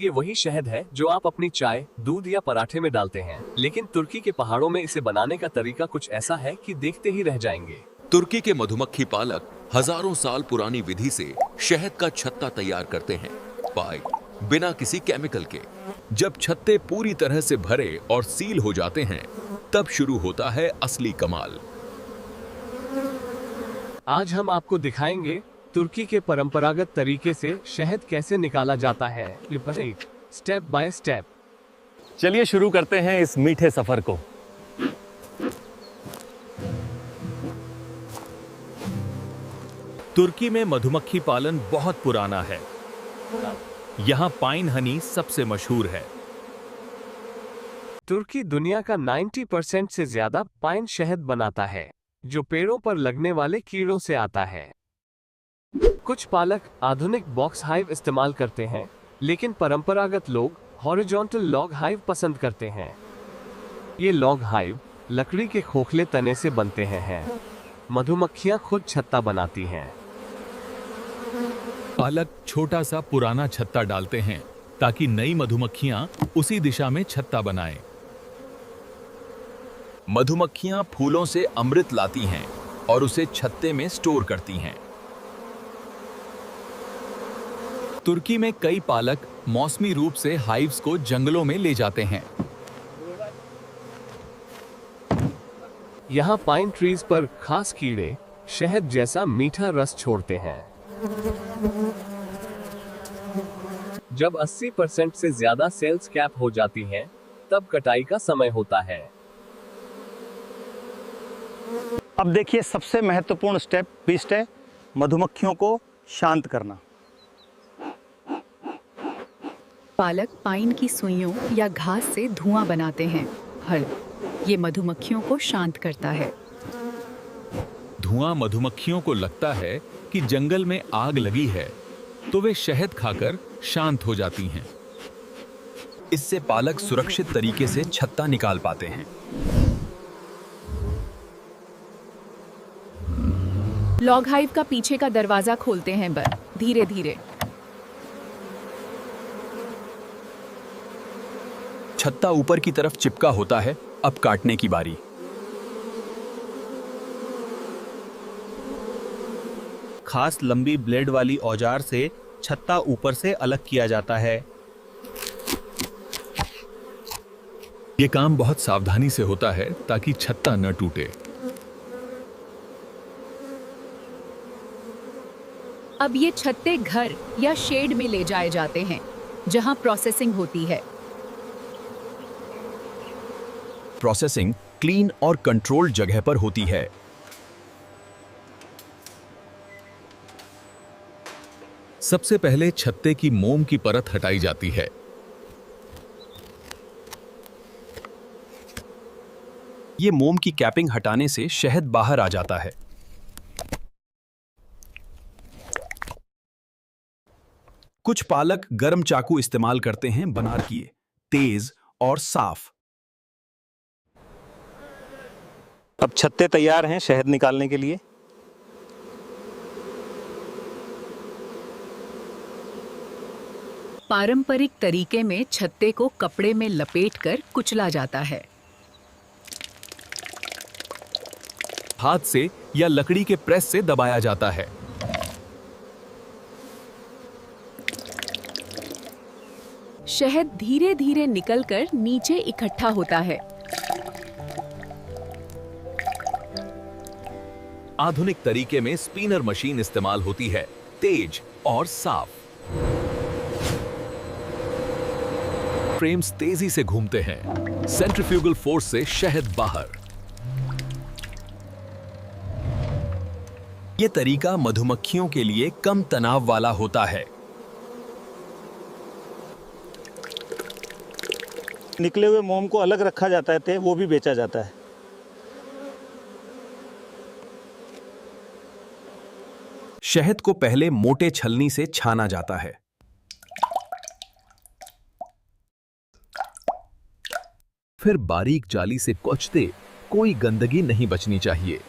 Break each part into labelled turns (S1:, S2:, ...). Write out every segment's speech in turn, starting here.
S1: ये वही शहद है जो आप अपनी चाय, दूध या पराठे में डालते हैं, लेकिन तुर्की के पहाड़ों में इसे बनाने का तरीका कुछ ऐसा है कि देखते ही रह जाएंगे।
S2: तुर्की के मधुमक्खी पालक हजारों साल पुरानी विधि से शहद का छत्ता तैयार करते हैं, पाए बिना किसी केमिकल के। जब छत्ते पूरी तरह से भरे और सील हो जाते हैं, तब शुरू होता है असली कमाल।
S1: आज हम आपको दिखाएंगे तुर्की के परंपरागत तरीके से शहद कैसे निकाला जाता है, स्टेप बाय स्टेप।
S3: चलिए शुरू करते हैं इस मीठे सफर को। तुर्की में मधुमक्खी पालन बहुत पुराना है। यहाँ पाइन हनी सबसे मशहूर है।
S1: तुर्की दुनिया का 90% से ज्यादा पाइन शहद बनाता है, जो पेड़ों पर लगने वाले कीड़ों से आता है। कुछ पालक आधुनिक बॉक्स हाइव इस्तेमाल करते हैं, लेकिन परंपरागत लोग हॉरिजॉन्टल लॉग हाइव पसंद करते हैं। ये लॉग हाइव लकड़ी के खोखले तने से बनते हैं। मधुमक्खियां खुद छत्ता बनाती हैं।
S3: पालक छोटा सा पुराना छत्ता डालते हैं ताकि नई मधुमक्खियां उसी दिशा में छत्ता बनाएं।
S2: मधुमक्खियां फूलों से अमृत लाती हैं और उसे छत्ते में स्टोर करती हैं।
S3: तुर्की में कई पालक मौसमी रूप से हाइव्स को जंगलों में ले जाते हैं।
S1: यहाँ पाइन ट्रीज पर खास कीड़े शहद जैसा मीठा रस छोड़ते हैं। जब 80% से ज्यादा सेल्स कैप हो जाती हैं, तब कटाई का समय होता है।
S4: अब देखिए सबसे महत्वपूर्ण स्टेप ट्विस्ट है, मधुमक्खियों को शांत करना।
S5: पालक पाइन की सुइयों या घास से धुआं बनाते हैं। ये मधुमक्खियों को शांत करता है।
S3: धुआं मधुमक्खियों को लगता है कि जंगल में आग लगी है, तो वे शहद खाकर शांत हो जाती हैं।
S2: इससे पालक सुरक्षित तरीके से छत्ता निकाल पाते हैं।
S5: लॉग हाइव का पीछे का दरवाजा खोलते हैं धीरे धीरे।
S2: छत्ता ऊपर की तरफ चिपका होता है। अब काटने की बारी।
S4: खास लंबी ब्लेड वाली औजार से छत्ता ऊपर से अलग किया जाता है।
S3: ये काम बहुत सावधानी से होता है ताकि छत्ता न टूटे।
S5: अब ये छत्ते घर या शेड में ले जाए जाते हैं, जहां प्रोसेसिंग होती है।
S2: प्रोसेसिंग क्लीन और कंट्रोल्ड जगह पर होती है।
S3: सबसे पहले छत्ते की मोम की परत हटाई जाती है।
S2: ये मोम की कैपिंग हटाने से शहद बाहर आ जाता है। कुछ पालक गर्म चाकू इस्तेमाल करते हैं, बनार किए, तेज और साफ।
S4: अब छत्ते तैयार हैं शहद निकालने के लिए।
S5: पारंपरिक तरीके में छत्ते को कपड़े में लपेटकर कुचला जाता है।
S3: हाथ से या लकड़ी के प्रेस से दबाया जाता है।
S5: शहद धीरे धीरे निकलकर नीचे इकट्ठा होता है।
S3: आधुनिक तरीके में स्पिनर मशीन इस्तेमाल होती है, तेज और साफ। फ्रेम्स तेजी से घूमते हैं। सेंट्रीफ्यूगल फोर्स से शहद बाहर।
S2: यह तरीका मधुमक्खियों के लिए कम तनाव वाला होता है।
S4: निकले हुए मोम को अलग रखा जाता है, वो भी बेचा जाता है।
S2: शहद को पहले मोटे छलनी से छाना जाता है।
S3: फिर बारीक जाली से कुचते, कोई गंदगी नहीं बचनी चाहिए।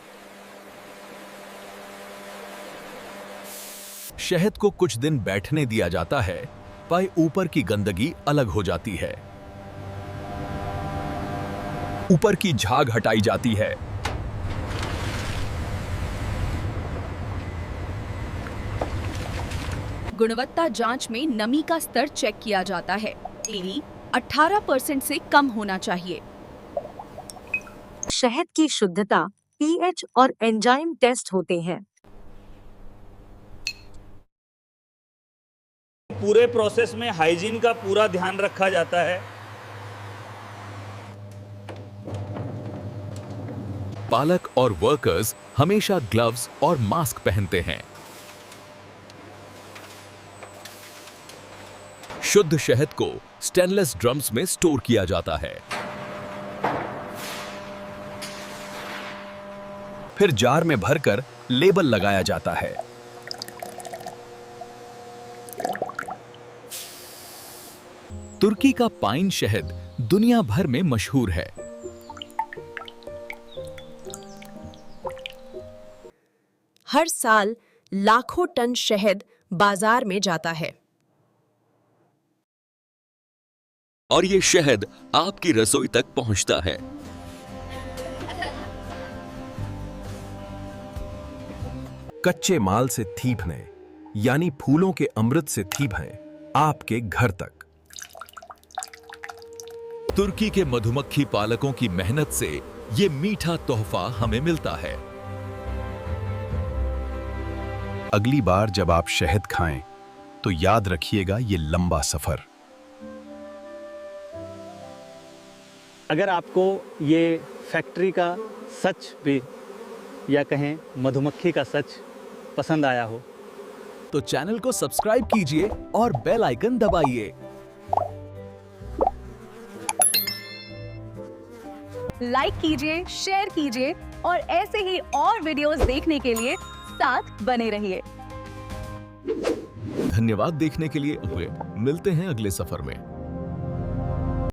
S3: शहद को कुछ दिन बैठने दिया जाता है पाए ऊपर की गंदगी अलग हो जाती है। ऊपर की झाग हटाई जाती है।
S6: गुणवत्ता जांच में नमी का स्तर चेक किया जाता है। चीनी 18% से कम होना चाहिए।
S7: शहद की शुद्धता, पीएच और एंजाइम टेस्ट होते हैं।
S4: पूरे प्रोसेस में हाइजीन का पूरा ध्यान रखा जाता है।
S3: पालक और वर्कर्स हमेशा ग्लव्स और मास्क पहनते हैं। शुद्ध शहद को स्टेनलेस ड्रम्स में स्टोर किया जाता है। फिर जार में भरकर लेबल लगाया जाता है। तुर्की का पाइन शहद दुनिया भर में मशहूर है।
S7: हर साल लाखों टन शहद बाजार में जाता है।
S2: और ये शहद आपकी रसोई तक पहुंचता है।
S8: कच्चे माल से थीपने यानी फूलों के अमृत से थीपें आपके घर तक।
S3: तुर्की के मधुमक्खी पालकों की मेहनत से ये मीठा तोहफा हमें मिलता है।
S8: अगली बार जब आप शहद खाएं तो याद रखिएगा ये लंबा सफर।
S4: अगर आपको ये फैक्ट्री का सच भी या कहें मधुमक्खी का सच पसंद आया हो
S3: तो चैनल को सब्सक्राइब कीजिए और बेल आइकन दबाइए।
S6: लाइक कीजिए, शेयर कीजिए और ऐसे ही और वीडियोस देखने के लिए साथ बने रहिए।
S3: धन्यवाद देखने के लिए। मिलते हैं अगले सफर में।